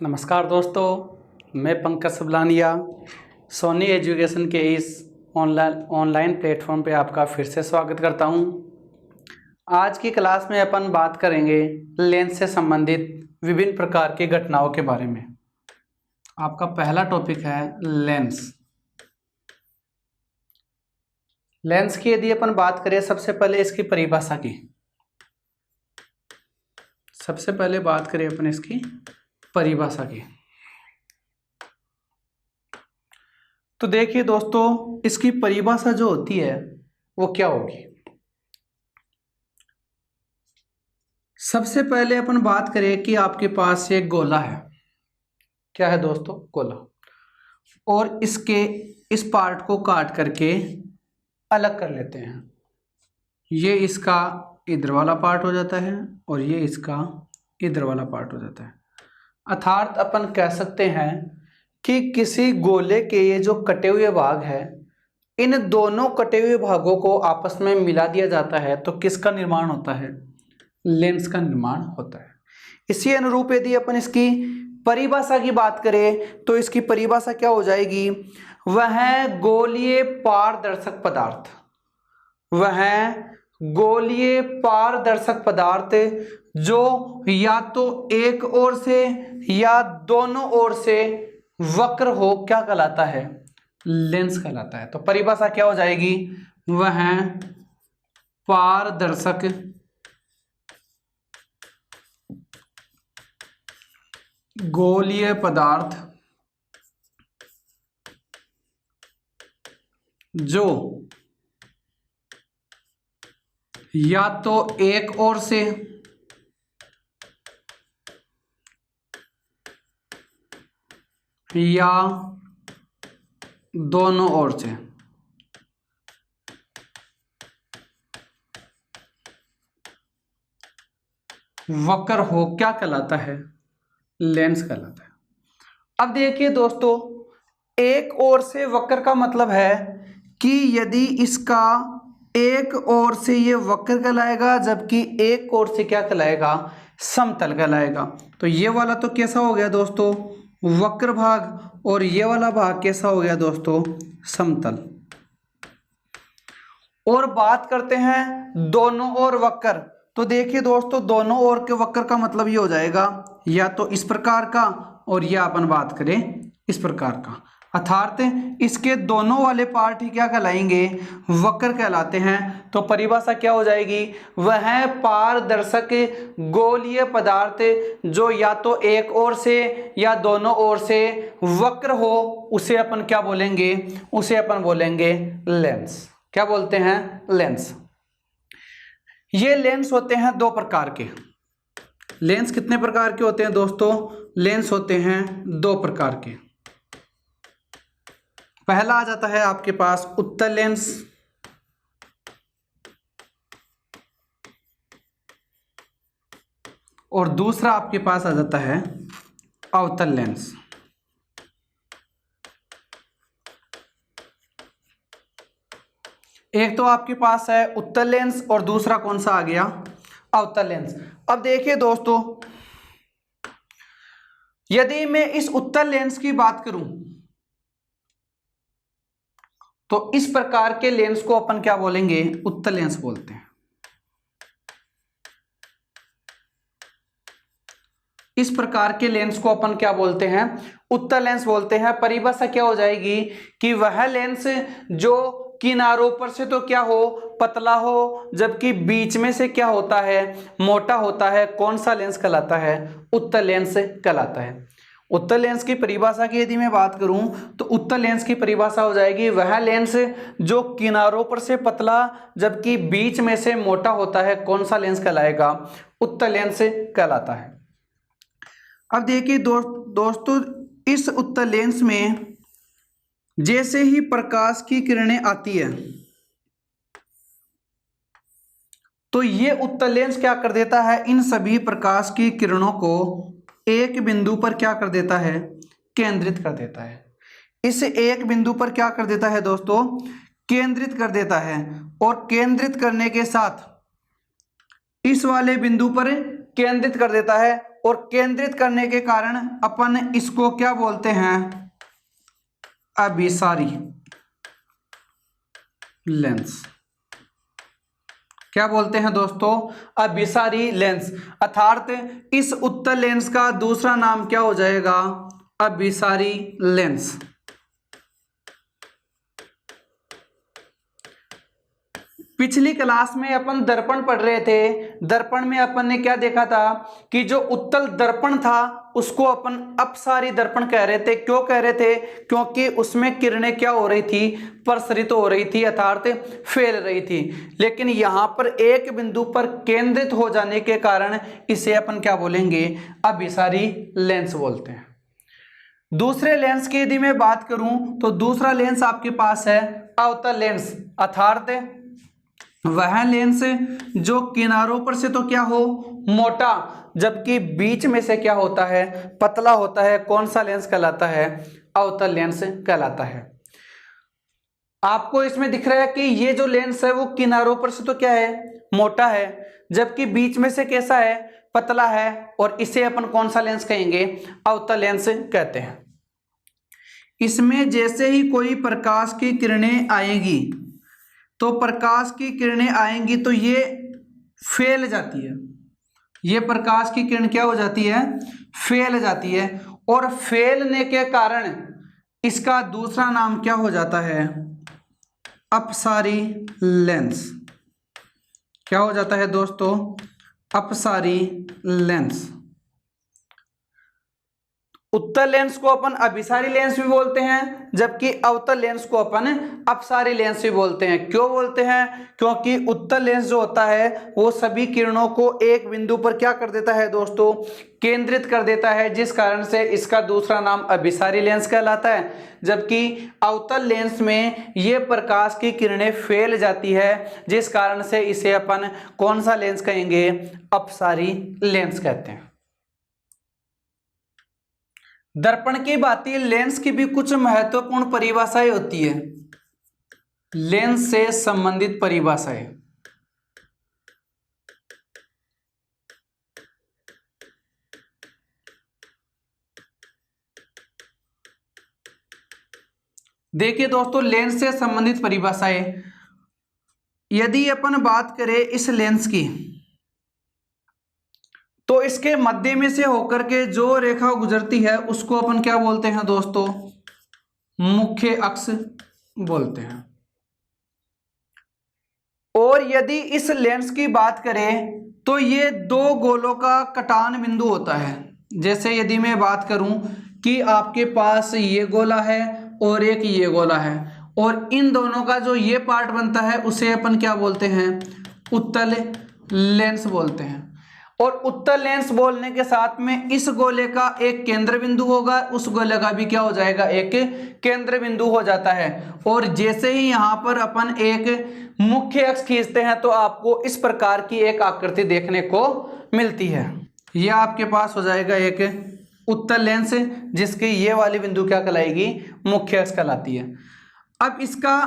नमस्कार दोस्तों, मैं पंकज सबलानिया सोनी एजुकेशन के इस ऑनलाइन प्लेटफॉर्म पे आपका फिर से स्वागत करता हूं। आज की क्लास में अपन बात करेंगे लेंस से संबंधित विभिन्न प्रकार की घटनाओं के बारे में। आपका पहला टॉपिक है लेंस। लेंस की यदि अपन बात करें, सबसे पहले इसकी परिभाषा की। सबसे पहले बात करें अपन इसकी परिभाषा की, तो देखिए दोस्तों, इसकी परिभाषा जो होती है वो क्या होगी। सबसे पहले अपन बात करें कि आपके पास एक गोला है। क्या है दोस्तों? गोला। और इसके इस पार्ट को काट करके अलग कर लेते हैं। ये इसका इधर वाला पार्ट हो जाता है और ये इसका इधर वाला पार्ट हो जाता है। अर्थात अपन कह सकते हैं कि किसी गोले के ये जो कटे हुए भाग है, इन दोनों कटे हुए भागों को आपस में मिला दिया जाता है तो किसका निर्माण होता है? लेंस का निर्माण होता है। इसी अनुरूप यदि अपन इसकी परिभाषा की बात करें तो इसकी परिभाषा क्या हो जाएगी? वह गोलीय पारदर्शक पदार्थ, वह गोलीय पारदर्शक पदार्थ जो या तो एक ओर से या दोनों ओर से वक्र हो, क्या कहलाता है? लेंस कहलाता है। तो परिभाषा क्या हो जाएगी? वह पारदर्शक गोलीय पदार्थ जो या तो एक ओर से या दोनों ओर से वक्र हो, क्या कहलाता है? लेंस कहलाता है। अब देखिए दोस्तों, एक ओर से वक्र का मतलब है कि यदि इसका एक ओर से ये वक्र कहलाएगा, जबकि एक ओर से क्या कहलाएगा? समतल कहलाएगा। तो ये वाला तो कैसा हो गया दोस्तों? वक्र भाग। और ये वाला भाग कैसा हो गया दोस्तों? समतल। और बात करते हैं दोनों ओर वक्र। तो देखिए दोस्तों, दोनों ओर के वक्र का मतलब ये हो जाएगा या तो इस प्रकार का और या अपन बात करें इस प्रकार का। अर्थात इसके दोनों वाले पार्ट ही क्या कहलाएंगे? वक्र कहलाते हैं। तो परिभाषा क्या हो जाएगी? वह पारदर्शक गोलीय पदार्थ जो या तो एक ओर से या दोनों ओर से वक्र हो, उसे अपन क्या बोलेंगे? उसे अपन बोलेंगे लेंस। क्या बोलते हैं? लेंस। ये लेंस होते हैं दो प्रकार के। लेंस कितने प्रकार के होते हैं दोस्तों? लेंस होते हैं दो प्रकार के। पहला आ जाता है आपके पास उत्तल लेंस, और दूसरा आपके पास आ जाता है अवतल लेंस। एक तो आपके पास है उत्तल लेंस और दूसरा कौन सा आ गया? अवतल लेंस। अब देखिए दोस्तों, यदि मैं इस उत्तल लेंस की बात करूं तो इस प्रकार के लेंस को अपन क्या बोलेंगे? उत्तल लेंस बोलते हैं। इस प्रकार के लेंस को अपन क्या बोलते हैं? उत्तल लेंस बोलते हैं। परिभाषा क्या हो जाएगी कि वह लेंस जो किनारों पर से तो क्या हो? पतला हो, जबकि बीच में से क्या होता है? मोटा होता है। कौन सा लेंस कहलाता है? उत्तल लेंस कहलाता है। उत्तल लेंस की परिभाषा की यदि मैं बात करूं तो उत्तल लेंस की परिभाषा हो जाएगी वह लेंस जो किनारों पर से पतला जबकि बीच में से मोटा होता है। कौन सा लेंस कहलाएगा? उत्तल लेंस कहलाता है। अब देखिए दोस्तों, इस उत्तल लेंस में जैसे ही प्रकाश की किरणें आती है तो ये उत्तल लेंस क्या कर देता है? इन सभी प्रकाश की किरणों को एक बिंदु पर क्या कर देता है? केंद्रित कर देता है। इस एक बिंदु पर क्या कर देता है दोस्तों? केंद्रित कर देता है। और केंद्रित करने के साथ इस वाले बिंदु पर केंद्रित कर देता है और केंद्रित करने के कारण अपन इसको क्या बोलते हैं, अभिसारी लेंस। क्या बोलते हैं दोस्तों, अभिसारी लेंस। अर्थात इस उत्तल लेंस का दूसरा नाम क्या हो जाएगा, अभिसारी लेंस। पिछली क्लास में अपन दर्पण पढ़ रहे थे। दर्पण में अपन ने क्या देखा था कि जो उत्तल दर्पण था उसको अपन अपसारी दर्पण कह रहे थे। क्यों कह रहे थे, क्योंकि उसमें किरणें क्या हो रही थी, प्रसरित हो रही थी, अर्थात फैल रही थी। लेकिन यहां पर एक बिंदु पर केंद्रित हो जाने के कारण इसे अपन क्या बोलेंगे, अभिसारी लेंस बोलते हैं। दूसरे लेंस की यदि मैं बात करूं तो दूसरा लेंस आपके पास है अवतल लेंस। अर्थात वह लेंस जो किनारों पर से तो क्या हो, मोटा, जबकि बीच में से क्या होता है, पतला होता है। कौन सा लेंस कहलाता है, अवतल लेंस कहलाता है। आपको इसमें दिख रहा है कि ये जो लेंस है वो किनारों पर से तो क्या है, मोटा है, जबकि बीच में से कैसा है, पतला है, और इसे अपन कौन सा लेंस कहेंगे, अवतल लेंस कहते हैं। इसमें जैसे ही कोई प्रकाश की किरणें आएगी तो प्रकाश की किरणें आएंगी तो ये फैल जाती है। ये प्रकाश की किरण क्या हो जाती है, फैल जाती है, और फैलने के कारण इसका दूसरा नाम क्या हो जाता है, अपसारी लेंस। क्या हो जाता है दोस्तों, अपसारी लेंस। उत्तल लेंस को अपन अभिसारी लेंस भी बोलते हैं, जबकि अवतल लेंस को अपन अपसारी लेंस भी बोलते हैं। क्यों बोलते हैं, क्योंकि उत्तल लेंस जो होता है वो सभी किरणों को एक बिंदु पर क्या कर देता है दोस्तों, केंद्रित कर देता है, जिस कारण से इसका दूसरा नाम अभिसारी लेंस कहलाता है। जबकि अवतल लेंस में ये प्रकाश की किरणें फैल जाती है, जिस कारण से इसे अपन कौन सा लेंस कहेंगे, अपसारी लेंस कहते हैं। दर्पण की भांति लेंस की भी कुछ महत्वपूर्ण परिभाषाएं होती है। लेंस से संबंधित परिभाषाएं, देखिए दोस्तों, लेंस से संबंधित परिभाषाएं, यदि अपन बात करें इस लेंस की, तो इसके मध्य में से होकर के जो रेखा गुजरती है उसको अपन क्या बोलते हैं दोस्तों, मुख्य अक्ष बोलते हैं। और यदि इस लेंस की बात करें तो ये दो गोलों का कटान बिंदु होता है। जैसे यदि मैं बात करूं कि आपके पास ये गोला है और एक ये गोला है, और इन दोनों का जो ये पार्ट बनता है उसे अपन क्या बोलते हैं, उत्तल लेंस बोलते हैं। और उत्तल लेंस बोलने के साथ में इस गोले का एक केंद्र बिंदु होगा, उस गोले का भी क्या हो जाएगा, एक केंद्र बिंदु हो जाता है। और जैसे ही यहां पर अपन एक मुख्य अक्ष खींचते हैं तो आपको इस प्रकार की एक आकृति देखने को मिलती है। यह आपके पास हो जाएगा एक उत्तल लेंस, जिसकी ये वाली बिंदु क्या कहलाएगी, मुख्य अक्ष कहलाती है। अब इसका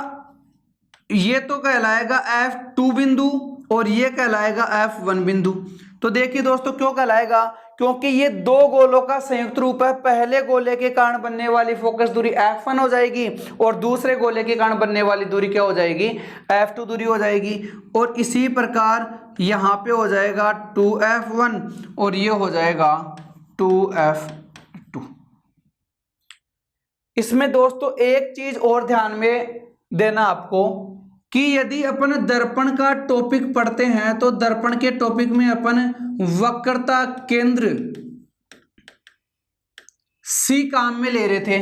ये तो कहलाएगा F2 बिंदु और ये कहलाएगा F1 बिंदु। तो देखिए दोस्तों, क्यों कहलाएगा, क्योंकि ये दो गोलों का संयुक्त रूप है। पहले गोले के कारण बनने वाली फोकस दूरी F1 हो जाएगी और दूसरे गोले के कारण बनने वाली दूरी क्या हो जाएगी, F2 दूरी हो जाएगी। और इसी प्रकार यहाँ पे हो जाएगा 2F1 और ये हो जाएगा 2F2। इसमें दोस्तों एक चीज और ध्यान में देना आपको कि यदि अपन दर्पण का टॉपिक पढ़ते हैं तो दर्पण के टॉपिक में अपन वक्रता केंद्र C काम में ले रहे थे।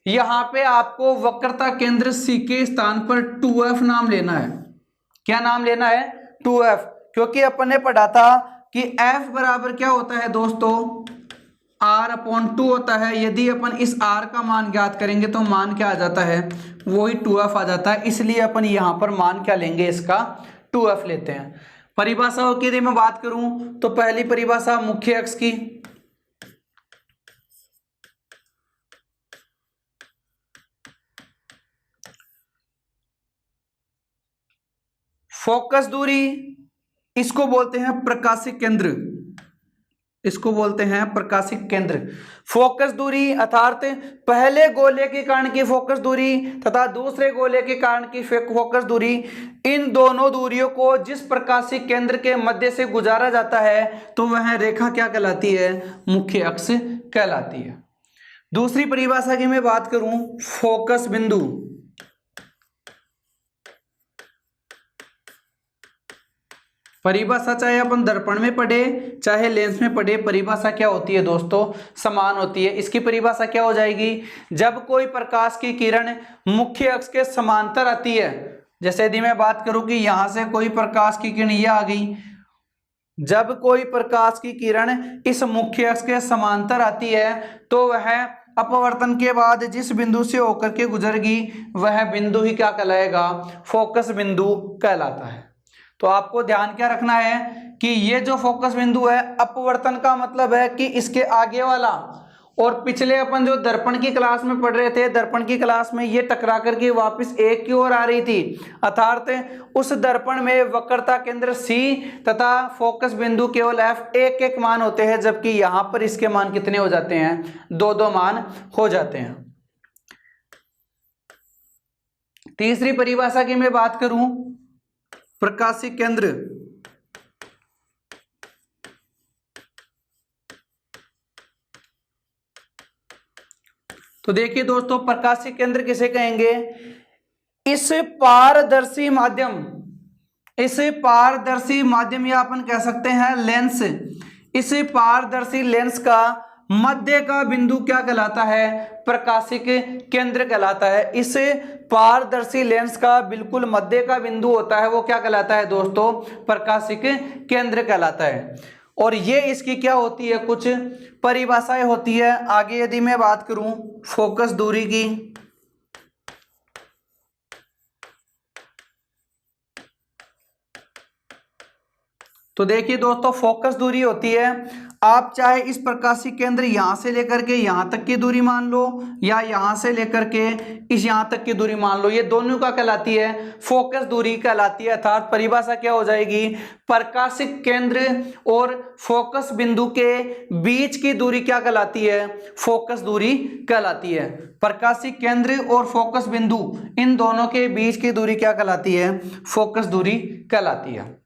यहां पे आपको वक्रता केंद्र C के स्थान पर 2F नाम लेना है। क्या नाम लेना है, 2F, क्योंकि अपन ने पढ़ा था कि F बराबर क्या होता है दोस्तों, R/2 होता है। यदि अपन इस R का मान ज्ञात करेंगे तो मान क्या आ जाता है, वही 2F आ जाता है। इसलिए अपन यहां पर मान क्या लेंगे, इसका 2F लेते हैं। परिभाषाओं की यदि मैं बात करूं तो पहली परिभाषा मुख्य अक्ष की, फोकस दूरी, इसको बोलते हैं प्रकाशिक केंद्र। इसको बोलते हैं प्रकाशिक केंद्र। फोकस दूरी अर्थात पहले गोले के कारण की फोकस दूरी तथा दूसरे गोले के कारण की फोकस दूरी, इन दोनों दूरियों को जिस प्रकाशिक केंद्र के मध्य से गुजारा जाता है तो वह रेखा क्या कहलाती है? मुख्य अक्ष कहलाती है। दूसरी परिभाषा की मैं बात करूं, फोकस बिंदु। परिभाषा चाहे अपन दर्पण में पढ़े चाहे लेंस में पढ़े, परिभाषा क्या होती है दोस्तों? समान होती है। इसकी परिभाषा क्या हो जाएगी? जब कोई प्रकाश की किरण मुख्य अक्ष के समांतर आती है, जैसे यदि मैं बात करूं कि यहां से कोई प्रकाश की किरण ये आ गई, जब कोई प्रकाश की किरण इस मुख्य अक्ष के समांतर आती है तो वह अपवर्तन के बाद जिस बिंदु से होकर के गुजरेगी वह बिंदु ही क्या कहलाएगा? फोकस बिंदु कहलाता है। तो आपको ध्यान क्या रखना है कि ये जो फोकस बिंदु है, अपवर्तन का मतलब है कि इसके आगे वाला, और पिछले अपन जो दर्पण की क्लास में पढ़ रहे थे, दर्पण की क्लास में ये टकरा करके वापस एक की ओर आ रही थी, अर्थात उस दर्पण में वक्रता केंद्र C तथा फोकस बिंदु केवल F एक एक मान होते हैं, जबकि यहां पर इसके मान कितने हो जाते हैं? दो दो मान हो जाते हैं। तीसरी परिभाषा की मैं बात करूं, प्रकाशिक केंद्र। तो देखिए दोस्तों, प्रकाशिक केंद्र किसे कहेंगे? इस पारदर्शी माध्यम या अपन कह सकते हैं लेंस, इस पारदर्शी लेंस का मध्य का बिंदु क्या कहलाता है? प्रकाशिक केंद्र कहलाता है। इस पारदर्शी लेंस का बिल्कुल मध्य का बिंदु होता है, वो क्या कहलाता है दोस्तों? प्रकाशिक केंद्र कहलाता है। और ये इसकी क्या होती है? कुछ परिभाषाएं होती है। आगे यदि मैं बात करूं फोकस दूरी की, तो देखिए दोस्तों, फोकस दूरी होती है, आप चाहे इस प्रकाशिक केंद्र यहां से लेकर के यहां तक की दूरी मान लो या यहां से लेकर के इस यहां तक की दूरी मान लो, ये दोनों का कहलाती है? फोकस दूरी कहलाती है। अर्थात परिभाषा क्या हो जाएगी? प्रकाशिक केंद्र और फोकस बिंदु के बीच की दूरी क्या कहलाती है? फोकस दूरी कहलाती है। प्रकाशिक केंद्र और फोकस बिंदु, इन दोनों के बीच की दूरी क्या कहलाती है? फोकस दूरी कहलाती है।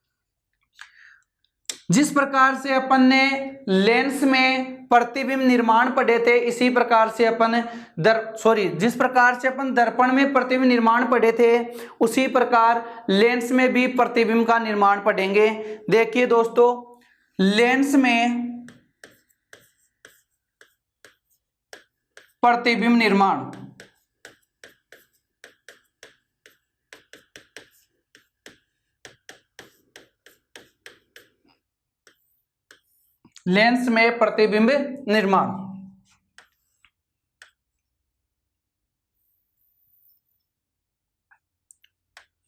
जिस प्रकार से अपन ने लेंस में प्रतिबिंब निर्माण पढ़े थे, इसी प्रकार से अपन जिस प्रकार से अपन दर्पण में प्रतिबिंब निर्माण पढ़े थे, उसी प्रकार लेंस में भी प्रतिबिंब का निर्माण पढ़ेंगे। देखिए दोस्तों, लेंस में प्रतिबिंब निर्माण, लेंस में प्रतिबिंब निर्माण,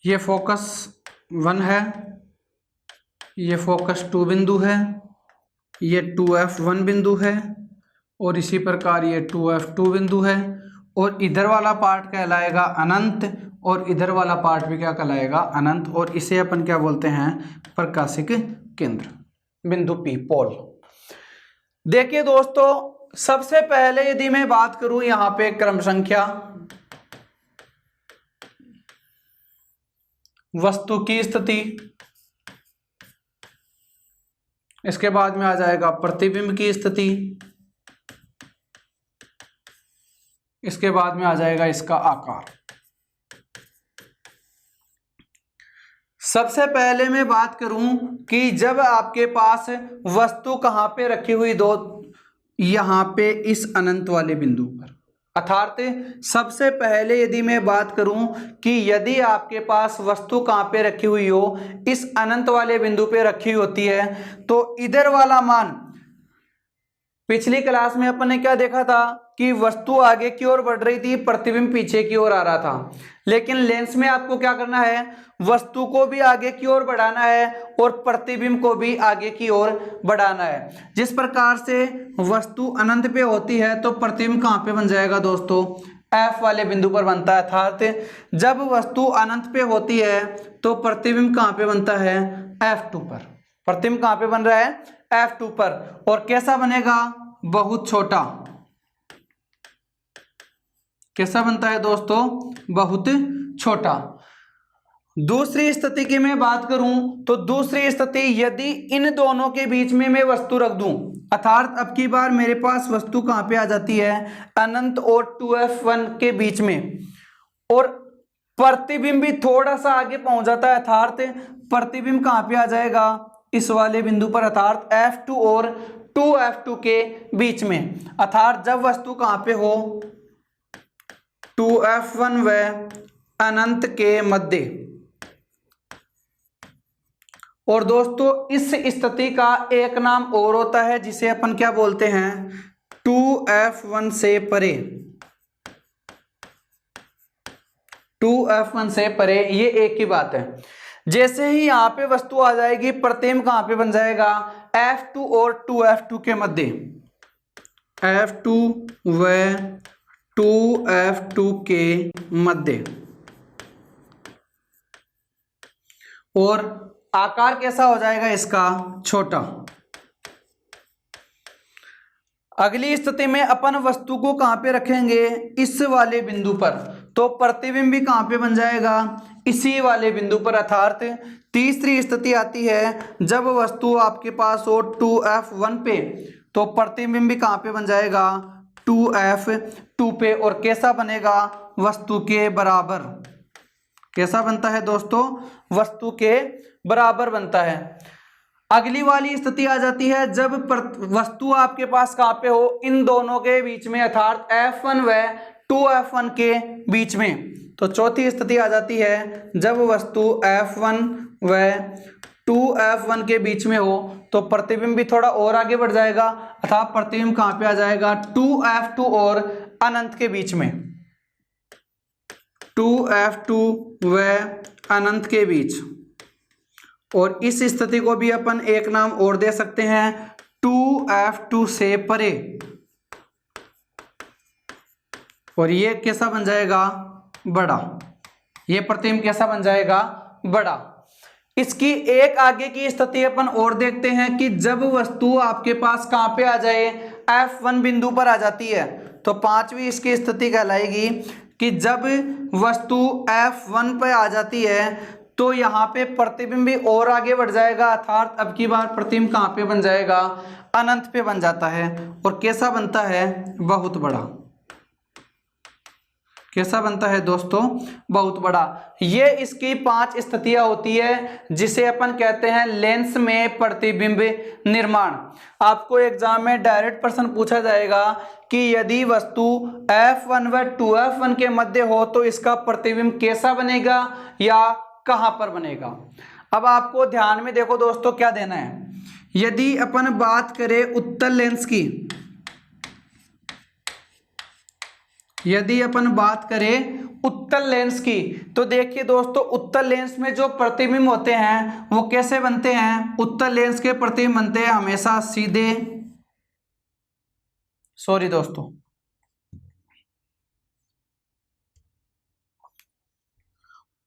ये फोकस 1 है, ये फोकस 2 बिंदु है, ये 2F1 बिंदु है, और इसी प्रकार ये 2F2 बिंदु है, और इधर वाला पार्ट कहलाएगा अनंत, और इधर वाला पार्ट भी क्या कहलाएगा? अनंत। और इसे अपन क्या बोलते हैं? प्रकाशिक केंद्र, बिंदु P, पोल। देखिए दोस्तों, सबसे पहले यदि मैं बात करूं यहां पे क्रम संख्या, वस्तु की स्थिति, इसके बाद में आ जाएगा प्रतिबिंब की स्थिति, इसके बाद में आ जाएगा इसका आकार। सबसे पहले मैं बात करूं कि जब आपके पास वस्तु कहां पे रखी हुई, यहां पे इस अनंत वाले बिंदु पर, अर्थात सबसे पहले यदि मैं बात करूं कि यदि आपके पास वस्तु कहां पे रखी हुई हो, इस अनंत वाले बिंदु पे रखी होती है, तो इधर वाला मान, पिछली क्लास में अपन ने क्या देखा था कि वस्तु आगे की ओर बढ़ रही थी, प्रतिबिंब पीछे की ओर आ रहा था। लेकिन लेंस में आपको क्या करना है? वस्तु को भी आगे की ओर बढ़ाना है और प्रतिबिंब को भी आगे की ओर बढ़ाना है। जिस प्रकार से वस्तु अनंत पे होती है तो प्रतिबिंब कहाँ पे बन जाएगा दोस्तों? F वाले बिंदु पर बनता है। अर्थात जब वस्तु अनंत पे होती है तो प्रतिबिंब कहाँ पे बनता है? F2 पर। प्रतिबिंब कहां पे बन रहा है, F2 पर। और कैसा बनेगा, बहुत छोटा। कैसा बनता है दोस्तों, बहुत छोटा। दूसरी स्थिति की मैं बात करूं तो दूसरी स्थिति, यदि इन दोनों के बीच में मैं वस्तु रख दूं, अर्थात अब की बार मेरे पास वस्तु कहां पे आ जाती है, अनंत और 2f1 के बीच में, और प्रतिबिंब भी थोड़ा सा आगे पहुंच जाता है, अर्थात प्रतिबिंब कहां पे आ जाएगा, इस वाले बिंदु पर, अर्थात F2 और 2f2 के बीच में। अर्थात जब वस्तु कहां पे हो, 2f1 व अनंत के मध्य। और दोस्तों इस स्थिति का एक नाम और होता है जिसे अपन क्या बोलते हैं, 2f1 से परे। 2f1 से परे, ये एक ही बात है। जैसे ही यहां पे वस्तु आ जाएगी, प्रतिबिंब कहां पे बन जाएगा, F2 और 2f2 के मध्य। F2 व 2f2 के मध्य। और आकार कैसा हो जाएगा इसका, छोटा। अगली स्थिति में अपन वस्तु को कहां पे रखेंगे, इस वाले बिंदु पर, तो प्रतिबिंब भी कहां पे बन जाएगा, इसी वाले बिंदु पर। अर्थात तीसरी स्थिति आती है जब वस्तु आपके पास हो 2f1 पे, तो प्रतिबिंब भी कहां पे बन जाएगा, 2f2 पे। और कैसा बनेगा, वस्तु के बराबर। कैसा बनता है दोस्तों, वस्तु के बराबर बनता है। अगली वाली स्थिति आ जाती है जब वस्तु आपके पास कहां पे हो, इन दोनों के बीच में, अर्थात F1 व 2f1 के बीच में। तो चौथी स्थिति आ जाती है जब वस्तु F1 व 2f1 के बीच में हो, तो प्रतिबिंब भी थोड़ा और आगे बढ़ जाएगा, अर्थात प्रतिबिंब कहां पे आ जाएगा, 2f2 और अनंत के बीच में। 2f2 व अनंत के बीच। और इस स्थिति को भी अपन एक नाम और दे सकते हैं, 2f2 से परे। और ये कैसा बन जाएगा, बड़ा। ये प्रतिबिंब कैसा बन जाएगा, बड़ा। इसकी एक आगे की स्थिति अपन और देखते हैं कि जब वस्तु आपके पास कहां पे आ जाए, F1 बिंदु पर आ जाती है, तो पांचवी इसकी स्थिति कहलाएगी कि जब वस्तु F1 पे आ जाती है, तो यहाँ पे प्रतिबिंब भी और आगे बढ़ जाएगा, अर्थात अब की बार प्रतिबिंब कहां पे बन जाएगा, अनंत पे बन जाता है। और कैसा बनता है, बहुत बड़ा। कैसा बनता है दोस्तों, बहुत बड़ा। ये इसकी 5 स्थितियां होती है जिसे अपन कहते हैं लेंस में प्रतिबिंब निर्माण। आपको एग्जाम में डायरेक्ट प्रश्न पूछा जाएगा कि यदि वस्तु F1 व 2f1 के मध्य हो तो इसका प्रतिबिंब कैसा बनेगा या कहां पर बनेगा। अब आपको ध्यान में देखो दोस्तों क्या देना है। यदि अपन बात करें उत्तल लेंस की, यदि अपन बात करें उत्तल लेंस की, तो देखिए दोस्तों उत्तल लेंस में जो प्रतिबिंब होते हैं वो कैसे बनते हैं, उत्तल लेंस के प्रतिबिंब बनते हैं हमेशा सीधे, सॉरी दोस्तों,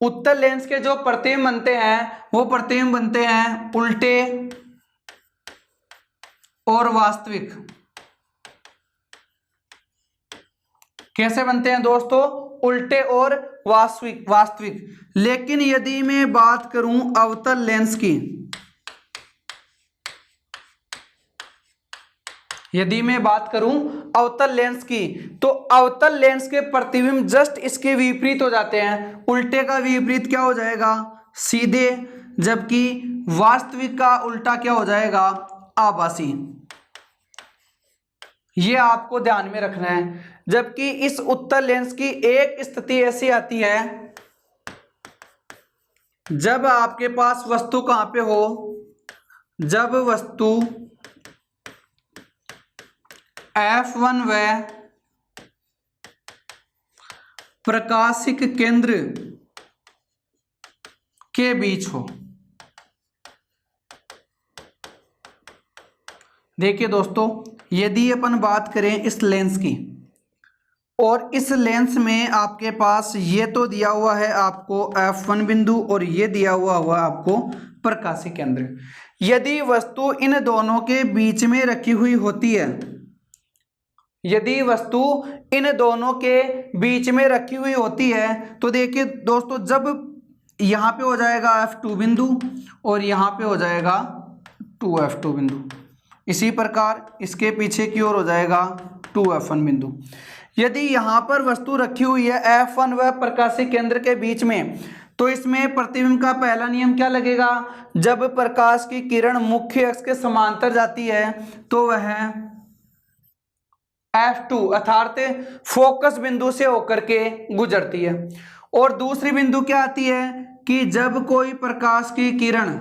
उत्तल लेंस के जो प्रतिबिंब बनते हैं वो प्रतिबिंब बनते हैं उल्टे और वास्तविक। कैसे बनते हैं दोस्तों, उल्टे और वास्तविक। लेकिन यदि मैं बात करूं अवतल लेंस की, यदि मैं बात करूं अवतल लेंस की, तो अवतल लेंस के प्रतिबिंब जस्ट इसके विपरीत हो जाते हैं। उल्टे का विपरीत क्या हो जाएगा, सीधे, जबकि वास्तविक का उल्टा क्या हो जाएगा, आभासी। ये आपको ध्यान में रखना है। जबकि इस उत्तल लेंस की एक स्थिति ऐसी आती है जब आपके पास वस्तु कहां पे हो, जब वस्तु F1 व प्रकाशिक केंद्र के बीच हो। देखिए दोस्तों, यदि अपन बात करें इस लेंस की, और इस लेंस में आपके पास ये तो दिया हुआ है आपको F1 बिंदु और ये दिया हुआ आपको प्रकाशिक केंद्र। यदि वस्तु इन दोनों के बीच में रखी हुई होती है, यदि वस्तु इन दोनों के बीच में रखी हुई होती है, तो देखिए दोस्तों, जब यहाँ पे हो जाएगा F2 बिंदु और यहाँ पे हो जाएगा 2F2 बिंदु, इसी प्रकार इसके पीछे की ओर हो जाएगा 2F1 बिंदु। यदि यहाँ पर वस्तु रखी हुई है F1 व प्रकाशीय केंद्र के बीच में, तो इसमें प्रतिबिंब का पहला नियम क्या लगेगा? जब प्रकाश की किरण मुख्य अक्ष के समांतर जाती है तो वह F2 अर्थात फोकस बिंदु से होकर के गुजरती है। और दूसरी बिंदु क्या आती है कि जब कोई प्रकाश की किरण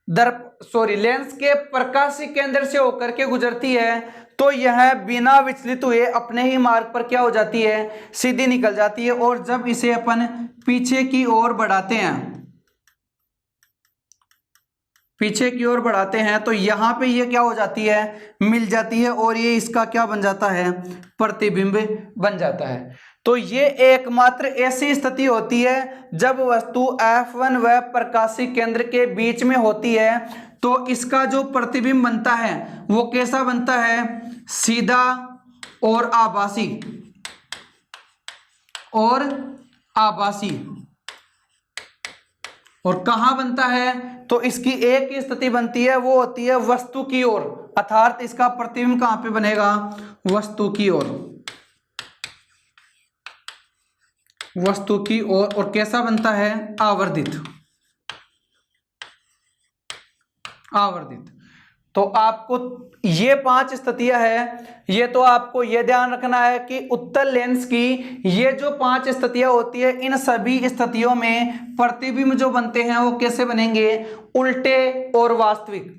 लेंस के प्रकाशीय केंद्र से होकर के गुजरती है, तो यह बिना विचलित हुए अपने ही मार्ग पर क्या हो जाती है? सीधी निकल जाती है। और जब इसे अपन पीछे की ओर बढ़ाते हैं, पीछे की ओर बढ़ाते हैं, तो यहां पे ये क्या हो जाती है? मिल जाती है, और ये इसका क्या बन जाता है? प्रतिबिंब बन जाता है। तो ये एकमात्र ऐसी स्थिति होती है जब वस्तु F1 व प्रकाशीय केंद्र के बीच में होती है, तो इसका जो प्रतिबिंब बनता है वो कैसा बनता है? सीधा और आभासी, और आभासी। और कहां बनता है? तो इसकी एक ही स्थिति बनती है, वो होती है वस्तु की ओर, अर्थात इसका प्रतिबिंब कहां पे बनेगा? वस्तु की ओर, वस्तु की ओर। और कैसा बनता है? आवर्धित, आवर्धित। तो आपको ये 5 स्थितियां है, ये तो आपको ये ध्यान रखना है कि उत्तल लेंस की ये जो 5 स्थितियां होती है, इन सभी स्थितियों में प्रतिबिंब जो बनते हैं वो कैसे बनेंगे? उल्टे और वास्तविक।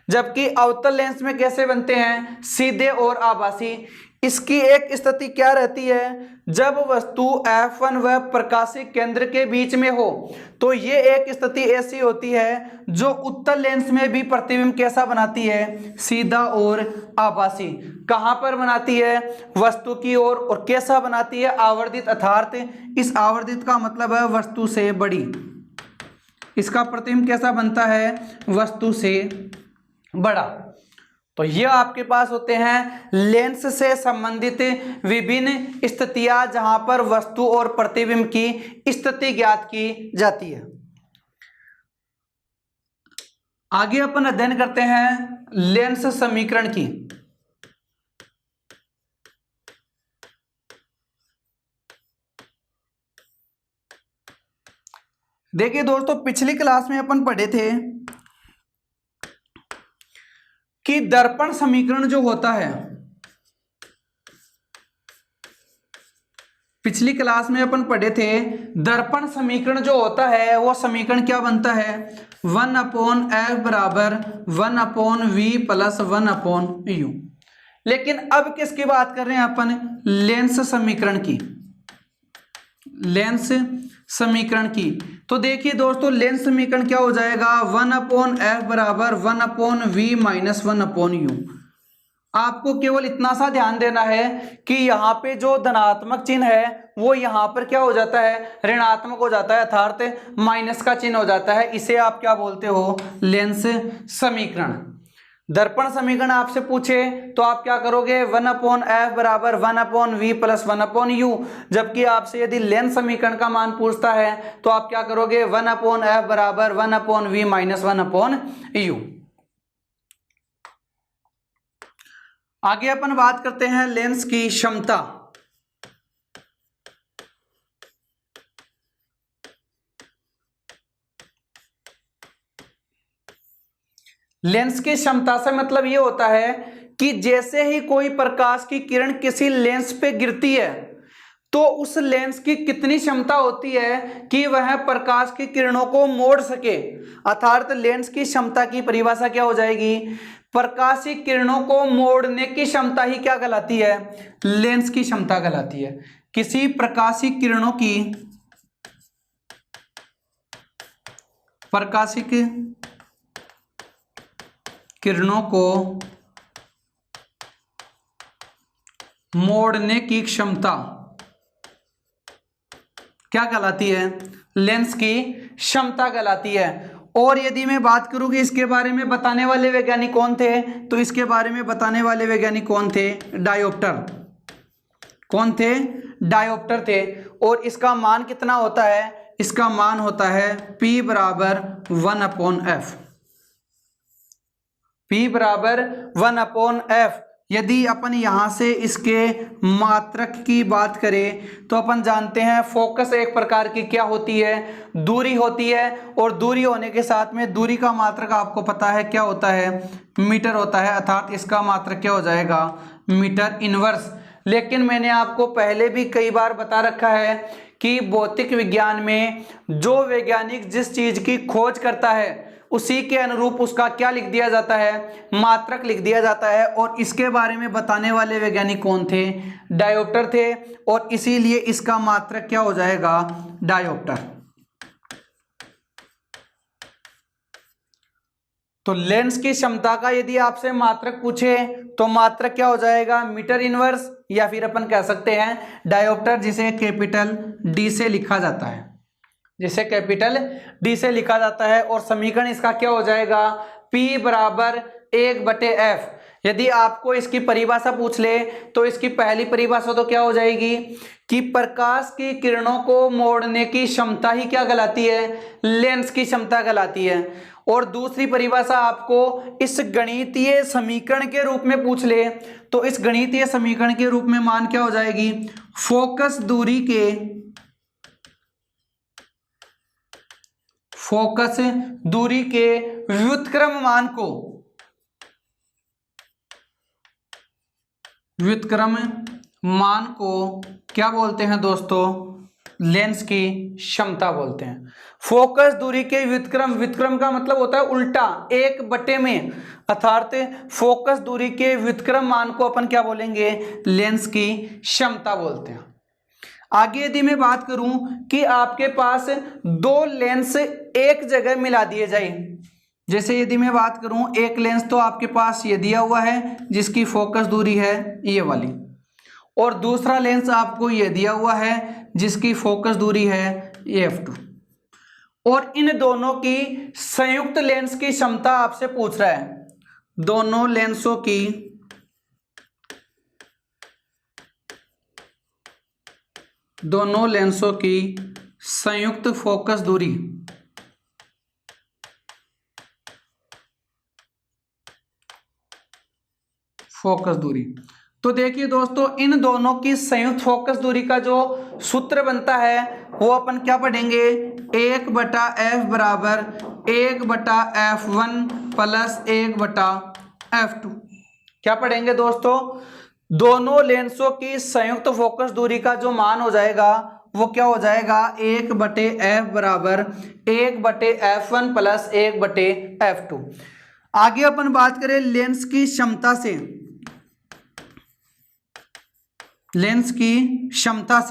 जबकि अवतल लेंस में कैसे बनते हैं? सीधे और आभासी। इसकी एक स्थिति क्या रहती है? जब वस्तु F1 व प्रकाशीय केंद्र के बीच में हो, तो ये एक स्थिति ऐसी होती है जो उत्तल लेंस में भी प्रतिबिंब कैसा बनाती है? सीधा और आभासी। कहां पर बनाती है? वस्तु की ओर। और कैसा बनाती है? आवर्धित, अर्थात इस आवर्धित का मतलब है वस्तु से बड़ी। इसका प्रतिबिंब कैसा बनता है? वस्तु से बड़ा। तो ये आपके पास होते हैं लेंस से संबंधित विभिन्न स्थितियां जहां पर वस्तु और प्रतिबिंब की स्थिति ज्ञात की जाती है। आगे अपन अध्ययन करते हैं लेंस समीकरण की। देखिए दोस्तों, पिछली क्लास में अपन पढ़े थे कि दर्पण समीकरण जो होता है, पिछली क्लास में अपन पढ़े थे दर्पण समीकरण जो होता है वो समीकरण क्या बनता है? 1/f बराबर 1/v प्लस 1/u। लेकिन अब किसकी बात कर रहे हैं अपन? लेंस समीकरण की, लेंस समीकरण की। तो देखिए दोस्तों, लेंस समीकरण क्या हो जाएगा? 1/f बराबर 1/v माइनस 1/u। आपको केवल इतना सा ध्यान देना है कि यहाँ पे जो धनात्मक चिन्ह है वो यहाँ पर क्या हो जाता है? ऋणात्मक हो जाता है, अर्थात माइनस का चिन्ह हो जाता है। इसे आप क्या बोलते हो? लेंस समीकरण। दर्पण समीकरण आपसे पूछे तो आप क्या करोगे? 1/f बराबर 1/v प्लस 1/u। जबकि आपसे यदि लेंस समीकरण का मान पूछता है तो आप क्या करोगे? 1/f बराबर 1/v माइनस 1/u। आगे अपन बात करते हैं लेंस की क्षमता। लेंस की क्षमता से मतलब ये होता है कि जैसे ही कोई प्रकाश की किरण किसी लेंस पे गिरती है तो उस लेंस की कितनी क्षमता होती है कि वह प्रकाश की किरणों को मोड़ सके। अर्थात लेंस की क्षमता की परिभाषा क्या हो जाएगी? प्रकाशीय किरणों को मोड़ने की क्षमता ही क्या कहलाती है? लेंस की क्षमता कहलाती है। किसी प्रकाशीय किरणों की, प्रकाशिक किरणों को मोड़ने की क्षमता क्या कहलाती है? लेंस की क्षमता कहलाती है। और यदि मैं बात करूं कि इसके बारे में बताने वाले वैज्ञानिक कौन थे, तो इसके बारे में बताने वाले वैज्ञानिक कौन थे? डायोप्टर। कौन थे? डायोप्टर थे। और इसका मान कितना होता है? इसका मान होता है P बराबर 1/f। P बराबर 1/f। यदि अपन यहां से इसके मात्रक की बात करें तो अपन जानते हैं फोकस एक प्रकार की क्या होती है? दूरी होती है। और दूरी होने के साथ में दूरी का मात्रक आपको पता है क्या होता है? मीटर होता है, अर्थात इसका मात्रक क्या हो जाएगा? Metre inverse. लेकिन मैंने आपको पहले भी कई बार बता रखा है कि भौतिक विज्ञान में जो वैज्ञानिक जिस चीज की खोज करता है उसी के अनुरूप उसका क्या लिख दिया जाता है? मात्रक लिख दिया जाता है। और इसके बारे में बताने वाले वैज्ञानिक कौन थे? डायोप्टर थे। और इसीलिए इसका मात्रक क्या हो जाएगा? डायोप्टर। तो लेंस की क्षमता का यदि आपसे मात्रक पूछे तो मात्रक क्या हो जाएगा? मीटर इनवर्स, या फिर अपन कह सकते हैं डायोप्टर, जिसे कैपिटल डी से लिखा जाता है, जिसे कैपिटल डी से लिखा जाता है। और समीकरण इसका क्या हो जाएगा? P बराबर 1/f। यदि आपको इसकी परिभाषा पूछ ले तो इसकी पहली परिभाषा तो क्या हो जाएगी कि प्रकाश की किरणों को मोड़ने की क्षमता ही क्या कहलाती है? लेंस की क्षमता कहलाती है। और दूसरी परिभाषा आपको इस गणितीय समीकरण के रूप में पूछ ले तो इस गणितीय समीकरण के रूप में मान क्या हो जाएगी? फोकस दूरी के व्युत्क्रम मान को क्या बोलते हैं दोस्तों? लेंस की क्षमता बोलते हैं। फोकस दूरी के व्युत्क्रम का मतलब होता है उल्टा, 1/में में, अर्थात फोकस दूरी के व्युत्क्रम मान को अपन क्या बोलेंगे? लेंस की क्षमता बोलते हैं। आगे यदि मैं बात करूं कि आपके पास दो लेंस एक जगह मिला दिए जाए, जैसे यदि मैं बात करूं एक लेंस तो आपके पास ये दिया हुआ है जिसकी फोकस दूरी है ये वाली, और दूसरा लेंस आपको ये दिया हुआ है जिसकी फोकस दूरी है ये f2, और इन दोनों की संयुक्त लेंस की क्षमता आपसे पूछ रहा है। दोनों लेंसों की संयुक्त फोकस दूरी। तो देखिए दोस्तों, इन दोनों की संयुक्त फोकस दूरी का जो सूत्र बनता है वो अपन क्या पढ़ेंगे? 1/f बराबर 1/f1 प्लस 1/f2। क्या पढ़ेंगे दोस्तों? दोनों लेंसों की संयुक्त फोकस दूरी का जो मान हो जाएगा वो क्या हो जाएगा? 1/f बराबर 1/f1 प्लस 1/f2। आगे अपन बात करें लेंस की क्षमता से, लेंस की क्षमता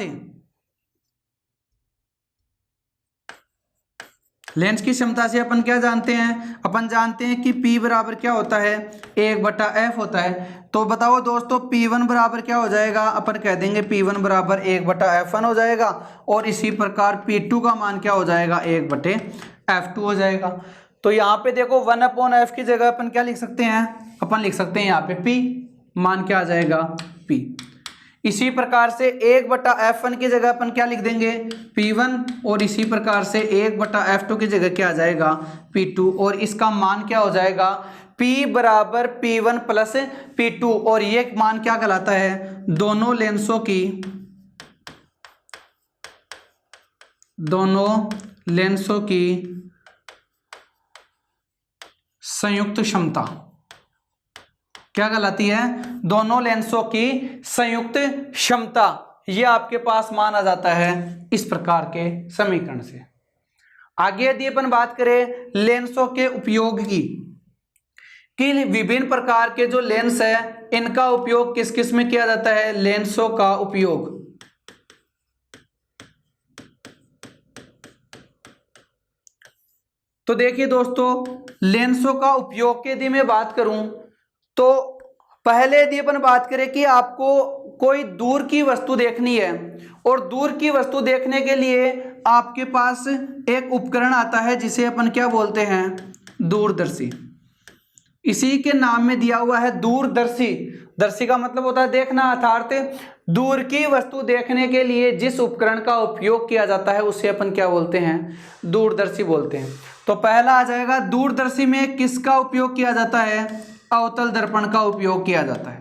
से अपन क्या जानते हैं? अपन जानते हैं कि P बराबर क्या होता है? 1/f होता है। तो बताओ दोस्तों P1 बराबर क्या हो जाएगा? अपन कह देंगे P1 बराबर 1/f1 हो जाएगा, और इसी प्रकार P2 का मान क्या हो जाएगा? 1/f2 हो जाएगा। तो यहाँ पे देखो 1/f की जगह अपन क्या लिख सकते हैं? अपन लिख सकते हैं यहाँ पे P, मान क्या आ जाएगा? P। इसी प्रकार से 1/f1 की जगह अपन क्या लिख देंगे? P1, और इसी प्रकार से 1/f2 की जगह क्या आ जाएगा? P2, और इसका मान क्या हो जाएगा? P बराबर P1 प्लस P2, और ये मान क्या कहलाता है? दोनों लेंसों की संयुक्त क्षमता क्या कहलाती है? दोनों लेंसों की संयुक्त क्षमता। ये आपके पास मान आ जाता है इस प्रकार के समीकरण से। आगे यदि अपन बात करें लेंसों के उपयोग की, कि विभिन्न प्रकार के जो लेंस है इनका उपयोग किस किस में किया जाता है? लेंसों का उपयोग तो देखिए दोस्तों, लेंसों का उपयोग की यदि मैं बात करूं तो पहले यदि अपन बात करें कि आपको कोई दूर की वस्तु देखनी है, और दूर की वस्तु देखने के लिए आपके पास एक उपकरण आता है जिसे अपन क्या बोलते हैं, दूरदर्शी। इसी के नाम में दिया हुआ है दूरदर्शी। दर्शी का मतलब होता है देखना, अर्थात दूर की वस्तु देखने के लिए जिस उपकरण का उपयोग किया जाता है उसे अपन क्या बोलते हैं, दूरदर्शी बोलते हैं। तो पहला आ जाएगा, दूरदर्शी में किसका उपयोग किया जाता है, अवतल दर्पण का उपयोग किया जाता है।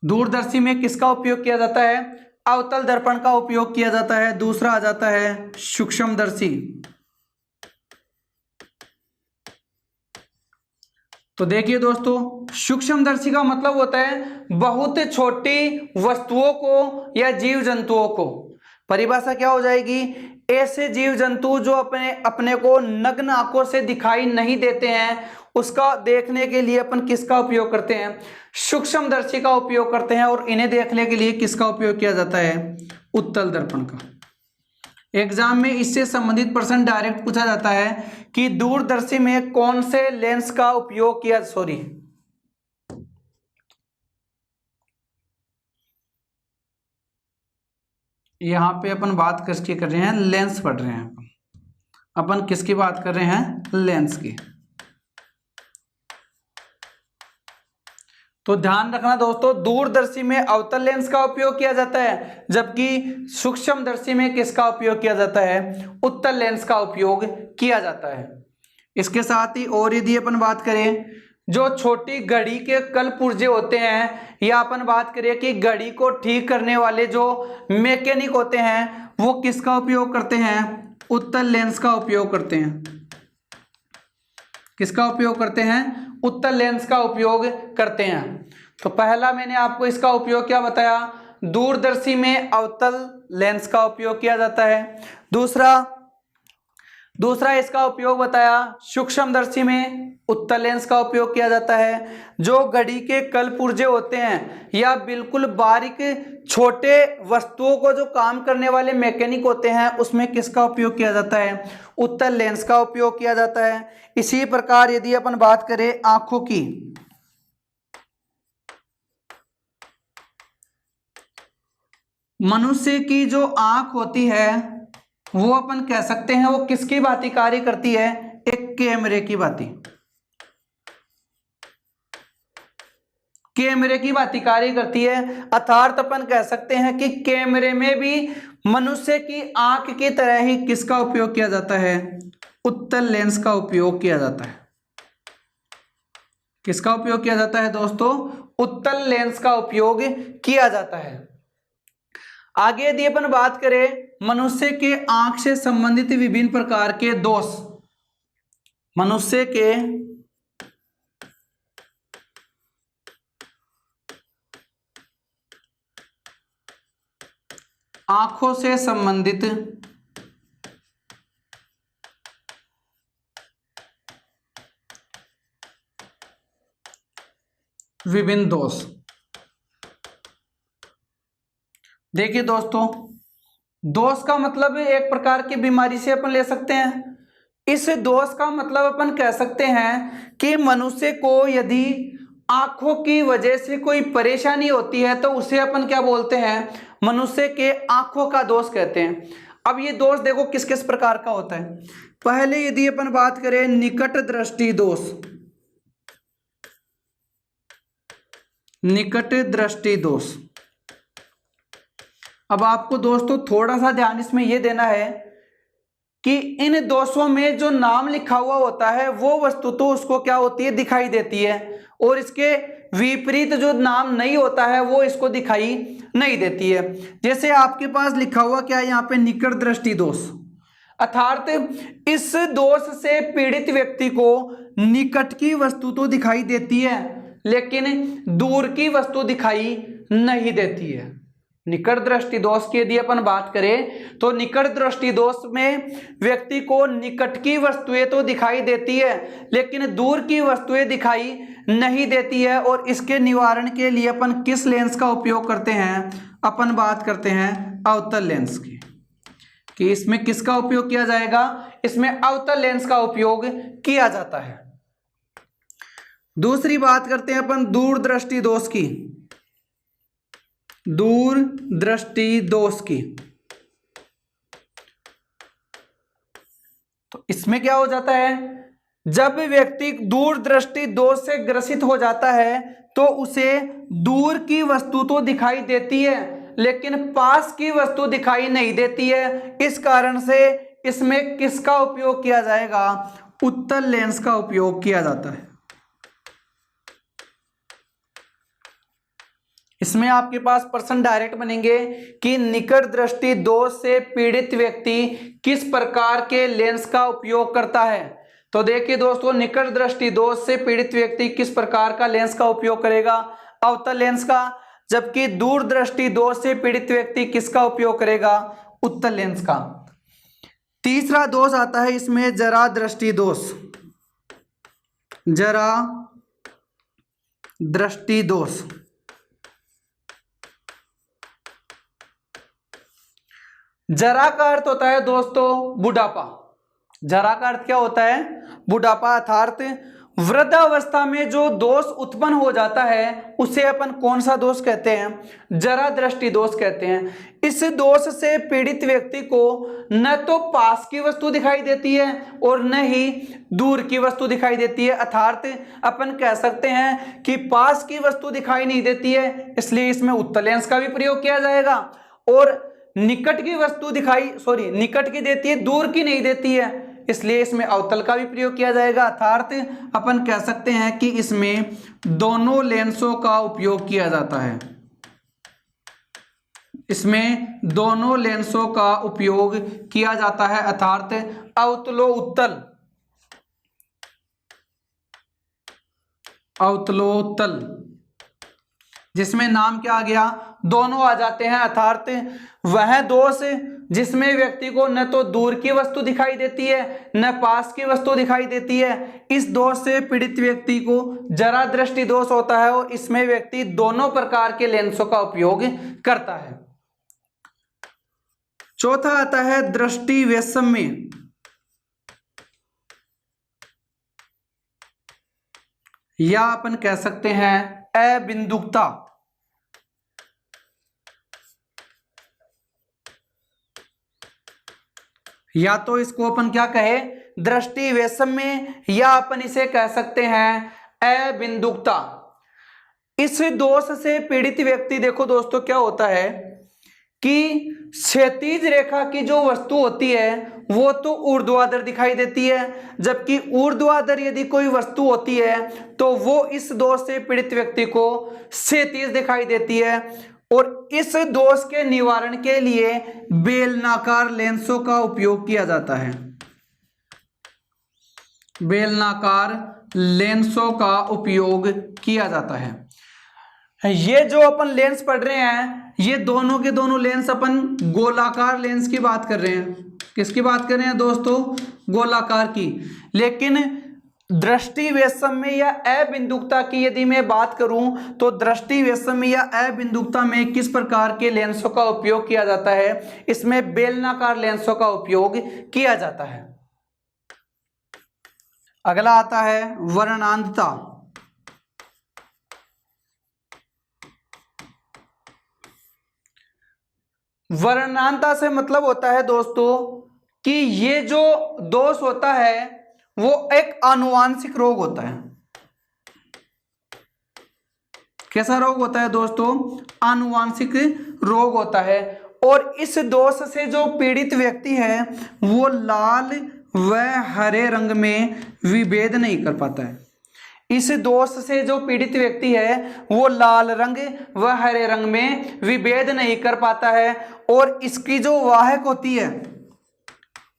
दूरदर्शी में किसका उपयोग किया जाता है, अवतल दर्पण का उपयोग किया जाता है। दूसरा आ जाता है सूक्ष्मदर्शी। तो देखिए दोस्तों, सूक्ष्मदर्शी का मतलब होता है बहुत छोटी वस्तुओं को या जीव जंतुओं को। परिभाषा क्या हो जाएगी, ऐसे जीव जंतु जो अपने को नग्न आंखों से दिखाई नहीं देते हैं, उसका देखने के लिए अपन किसका उपयोग करते हैं, सूक्ष्मदर्शी का उपयोग करते हैं। और इन्हें देखने के लिए किसका उपयोग किया जाता है, उत्तल दर्पण का। एग्जाम में इससे संबंधित प्रश्न डायरेक्ट पूछा जाता है कि दूरदर्शी में कौन से लेंस का उपयोग किया, यहां पे अपन बात किसकी कर रहे हैं, लेंस पढ़ रहे हैं। अपन किसकी बात कर रहे हैं, लेंस की। तो ध्यान रखना दोस्तों, दूरदर्शी में अवतल लेंस का उपयोग किया जाता है, जबकि सूक्ष्मदर्शी में किसका उपयोग किया जाता है, उत्तल लेंस का उपयोग किया जाता है। इसके साथ ही और यदि अपन बात करें, जो छोटी घड़ी के कल पुर्जे होते हैं, या अपन बात करें कि घड़ी को ठीक करने वाले जो मैकेनिक होते हैं, वो किसका उपयोग करते हैं, उत्तल लेंस का उपयोग करते हैं। किसका उपयोग करते हैं, उत्तल लेंस का उपयोग करते हैं। तो पहला मैंने आपको इसका उपयोग क्या बताया, दूरदर्शी में अवतल लेंस का उपयोग किया जाता है। दूसरा इसका उपयोग बताया, सूक्ष्मदर्शी में उत्तल लेंस का उपयोग किया जाता है। जो घड़ी के कल पुर्जे होते हैं या बिल्कुल बारीक छोटे वस्तुओं को जो काम करने वाले मैकेनिक होते हैं, उसमें किसका उपयोग किया जाता है, उत्तल लेंस का उपयोग किया जाता है। इसी प्रकार यदि अपन बात करें आंखों की, मनुष्य की जो आंख होती है वो अपन कह सकते हैं वो किसकी भांति कार्य करती है, एक कैमरे की भांति। कैमरे की भांति कार्य करती है, अर्थात अपन कह सकते हैं कि कैमरे में भी मनुष्य की आंख की तरह ही किसका उपयोग किया जाता है, उत्तल लेंस का उपयोग किया जाता है। किसका उपयोग किया जाता है दोस्तों, उत्तल लेंस का उपयोग किया जाता है। आगे यदि अपन बात करें मनुष्य के आंख से संबंधित विभिन्न प्रकार के दोष, मनुष्य के आंखों से संबंधित विभिन्न दोष। देखिए दोस्तों, दोष का मतलब एक प्रकार की बीमारी से अपन ले सकते हैं। इस दोष का मतलब अपन कह सकते हैं कि मनुष्य को यदि आंखों की वजह से कोई परेशानी होती है तो उसे अपन क्या बोलते हैं, मनुष्य के आंखों का दोष कहते हैं। अब ये दोष देखो किस किस प्रकार का होता है। पहले यदि अपन बात करें निकट दृष्टि दोष, निकट दृष्टि दोष। अब आपको दोस्तों थोड़ा सा ध्यान इसमें यह देना है कि इन दोषों में जो नाम लिखा हुआ होता है वो वस्तु तो उसको क्या होती है, दिखाई देती है, और इसके विपरीत जो नाम नहीं होता है वो इसको दिखाई नहीं देती है। जैसे आपके पास लिखा हुआ क्या है यहाँ पे, निकट दृष्टि दोष, अर्थात इस दोष से पीड़ित व्यक्ति को निकट की वस्तु तो दिखाई देती है लेकिन दूर की वस्तु दिखाई नहीं देती है। निकट दृष्टि दोष की यदि अपन बात करें तो निकट दृष्टि दोष में व्यक्ति को निकट की वस्तुएं तो दिखाई देती है लेकिन दूर की वस्तुएं दिखाई नहीं देती है। और इसके निवारण के लिए अपन किस लेंस का उपयोग करते हैं, अपन बात करते हैं अवतल लेंस की, कि इसमें किसका उपयोग किया जाएगा, इसमें अवतल लेंस का उपयोग किया जाता है। दूसरी बात करते हैं अपन दूरदृष्टि दोष की, दूरदृष्टि दोष की। तो इसमें क्या हो जाता है, जब व्यक्ति दूरदृष्टि दोष से ग्रसित हो जाता है तो उसे दूर की वस्तु तो दिखाई देती है लेकिन पास की वस्तु दिखाई नहीं देती है। इस कारण से इसमें किसका उपयोग किया जाएगा, उत्तल लेंस का उपयोग किया जाता है। इसमें आपके पास प्रश्न डायरेक्ट बनेंगे कि निकट दृष्टि दोष से पीड़ित व्यक्ति किस प्रकार के लेंस का उपयोग करता है। तो देखिए दोस्तों, निकट दृष्टि दोष से पीड़ित व्यक्ति किस प्रकार का लेंस का उपयोग करेगा, अवतल लेंस का, जबकि दूर दृष्टि दोष से पीड़ित व्यक्ति किसका उपयोग करेगा, उत्तल लेंस का। तीसरा दोष आता है इसमें जरा दृष्टि दोष, जरा दृष्टि दोष। जरा का अर्थ होता है दोस्तों बुढ़ापा, जरा का अर्थ क्या होता है, बुढ़ापा, अर्थात वृद्धावस्था में जो दोष उत्पन्न हो जाता है उसे अपन कौन सा दोष कहते हैं, जरा दृष्टि दोष कहते हैं। इस दोष से पीड़ित व्यक्ति को न तो पास की वस्तु दिखाई देती है और न ही दूर की वस्तु दिखाई देती है, अर्थात अपन कह सकते हैं कि पास की वस्तु दिखाई नहीं देती है, इसलिए इसमें उत्तल लेंस का भी प्रयोग किया जाएगा। और निकट की वस्तु निकट की देती है, दूर की नहीं देती है, इसलिए इसमें अवतल का भी प्रयोग किया जाएगा। अर्थात अपन कह सकते हैं कि इसमें दोनों लेंसों का उपयोग किया जाता है, इसमें दोनों लेंसों का उपयोग किया जाता है, अर्थात अवतलो उत्तल, अवतलो उत्तल, जिसमें नाम क्या आ गया, दोनों आ जाते हैं। अर्थात वह दोष जिसमें व्यक्ति को न तो दूर की वस्तु दिखाई देती है न पास की वस्तु दिखाई देती है, इस दोष से पीड़ित व्यक्ति को जरा दृष्टि दोष होता है और इसमें व्यक्ति दोनों प्रकार के लेंसों का उपयोग करता है। चौथा आता है दृष्टि वैषम्य, या अपन कह सकते हैं अबिंदुकता। या तो इसको अपन क्या कहे, दृष्टि वैषम्य, या अपन इसे कह सकते हैं अबिंदुकता। इस दोष से पीड़ित व्यक्ति, देखो दोस्तों क्या होता है कि क्षैतिज रेखा की जो वस्तु होती है वो तो ऊर्ध्वाधर दिखाई देती है, जबकि ऊर्ध्वाधर यदि कोई वस्तु होती है तो वो इस दोष से पीड़ित व्यक्ति को क्षैतिज दिखाई देती है। और इस दोष के निवारण के लिए बेलनाकार लेंसों का उपयोग किया जाता है, बेलनाकार लेंसों का उपयोग किया जाता है। ये जो अपन लेंस पढ़ रहे हैं, ये दोनों के दोनों लेंस अपन गोलाकार लेंस की बात कर रहे हैं। किसकी बात कर रहे हैं दोस्तों, गोलाकार की। लेकिन दृष्टि वैषम्य या अबिंदुकता की यदि मैं बात करूं तो दृष्टि वैषम्य या अबिंदुकता में किस प्रकार के लेंसों का उपयोग किया जाता है, इसमें बेलनाकार लेंसों का उपयोग किया जाता है। अगला आता है वर्णांधता। वर्णांधता से मतलब होता है दोस्तों कि ये जो दोष होता है वो एक आनुवांशिक रोग होता है। कैसा रोग होता है दोस्तों, आनुवांशिक रोग होता है। और इस दोष से जो पीड़ित व्यक्ति है वो लाल व हरे रंग में विभेद नहीं कर पाता है। इस दोष से जो पीड़ित व्यक्ति है वो लाल रंग व हरे रंग में विभेद नहीं कर पाता है। और इसकी जो वाहक होती है,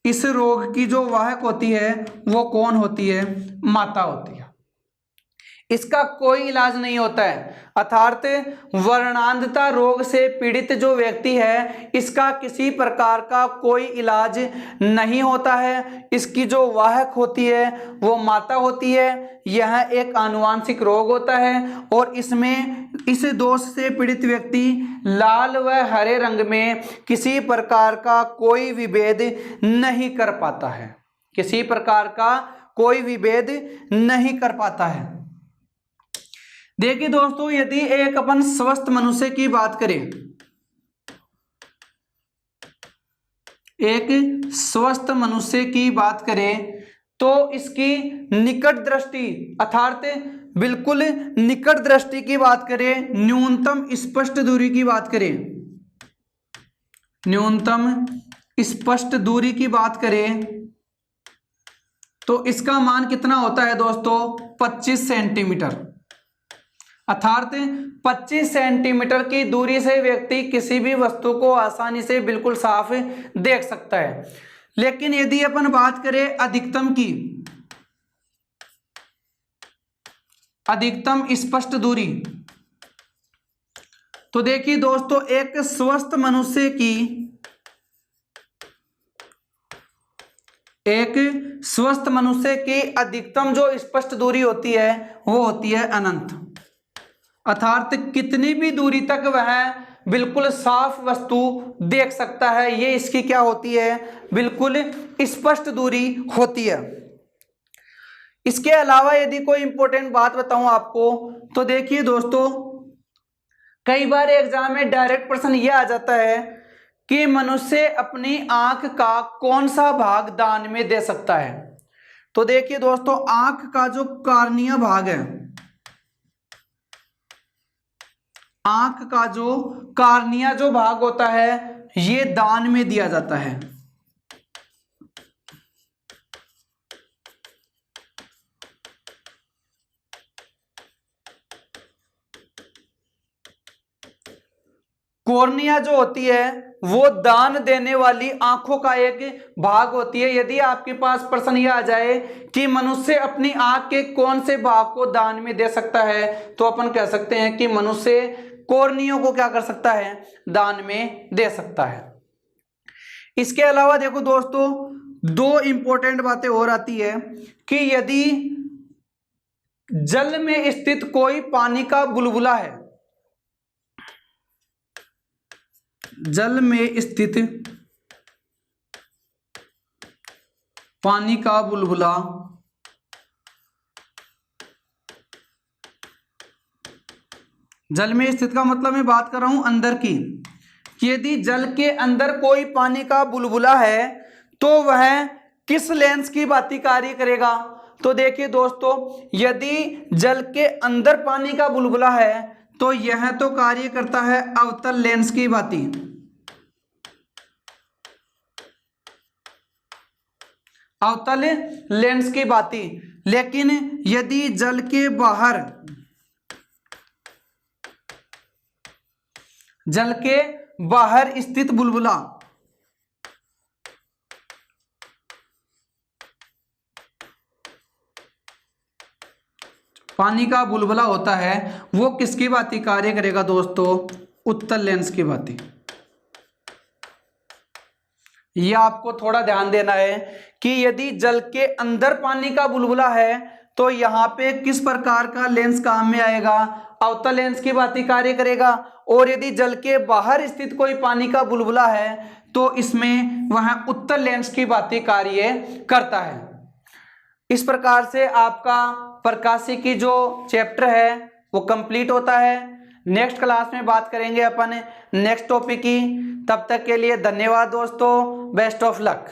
इस रोग की जो वाहक होती है वो कौन होती है, माता होती है। इसका कोई इलाज नहीं होता है, अर्थात वर्णांधता रोग से पीड़ित जो व्यक्ति है इसका किसी प्रकार का कोई इलाज नहीं होता है। इसकी जो वाहक होती है वो माता होती है। यह एक आनुवांशिक रोग होता है और इसमें इस दोष से पीड़ित व्यक्ति लाल व हरे रंग में किसी प्रकार का कोई विभेद नहीं कर पाता है, किसी प्रकार का कोई विभेद नहीं कर पाता है। देखिए दोस्तों, यदि एक अपन स्वस्थ मनुष्य की बात करें, एक स्वस्थ मनुष्य की बात करें तो इसकी निकट दृष्टि अर्थात बिल्कुल निकट दृष्टि की बात करें, न्यूनतम स्पष्ट दूरी की बात करें, न्यूनतम स्पष्ट दूरी की बात करें तो इसका मान कितना होता है दोस्तों? 25 सेंटीमीटर। अर्थात 25 सेंटीमीटर की दूरी से व्यक्ति किसी भी वस्तु को आसानी से बिल्कुल साफ देख सकता है। लेकिन यदि अपन बात करें अधिकतम की, अधिकतम स्पष्ट दूरी, तो देखिए दोस्तों एक स्वस्थ मनुष्य की, एक स्वस्थ मनुष्य की अधिकतम जो स्पष्ट दूरी होती है वो होती है अनंत। अर्थात कितनी भी दूरी तक वह बिल्कुल साफ वस्तु देख सकता है, ये इसकी क्या होती है? बिल्कुल स्पष्ट दूरी होती है। इसके अलावा यदि कोई इंपॉर्टेंट बात बताऊं आपको तो देखिए दोस्तों कई बार एग्जाम में डायरेक्ट प्रश्न ये आ जाता है कि मनुष्य अपनी आंख का कौन सा भाग दान में दे सकता है। तो देखिए दोस्तों आंख का जो कार्निया भाग है, आंख का जो कार्निया जो भाग होता है ये दान में दिया जाता है। कॉर्निया जो होती है वो दान देने वाली आंखों का एक भाग होती है। यदि आपके पास प्रश्न यह आ जाए कि मनुष्य अपनी आंख के कौन से भाग को दान में दे सकता है तो अपन कह सकते हैं कि मनुष्य कॉर्नियों को क्या कर सकता है? दान में दे सकता है। इसके अलावा देखो दोस्तों दो इंपॉर्टेंट बातें और आती है कि यदि जल में स्थित कोई पानी का बुलबुला है, जल में स्थित पानी का बुलबुला जल में स्थित का मतलब मैं बात कर रहा हूं अंदर की, यदि जल के अंदर कोई पानी का बुलबुला है तो वह किस लेंस की भांति कार्य करेगा? तो देखिए दोस्तों यदि जल के अंदर पानी का बुलबुला है तो यह तो कार्य करता है अवतल लेंस की भांति, अवतल लेंस की भांति। लेकिन यदि जल के बाहर, जल के बाहर स्थित बुलबुला पानी का बुलबुला होता है वो किसकी भांति कार्य करेगा दोस्तों? उत्तल लेंस की भांति। यह आपको थोड़ा ध्यान देना है कि यदि जल के अंदर पानी का बुलबुला है तो यहाँ पे किस प्रकार का लेंस काम में आएगा? अवतल लेंस की भांति कार्य करेगा। और यदि जल के बाहर स्थित कोई पानी का बुलबुला है तो इसमें वह उत्तल लेंस की भांति कार्य करता है। इस प्रकार से आपका प्रकाशिकी की जो चैप्टर है वो कंप्लीट होता है। नेक्स्ट क्लास में बात करेंगे अपन नेक्स्ट टॉपिक की। तब तक के लिए धन्यवाद दोस्तों, बेस्ट ऑफ लक।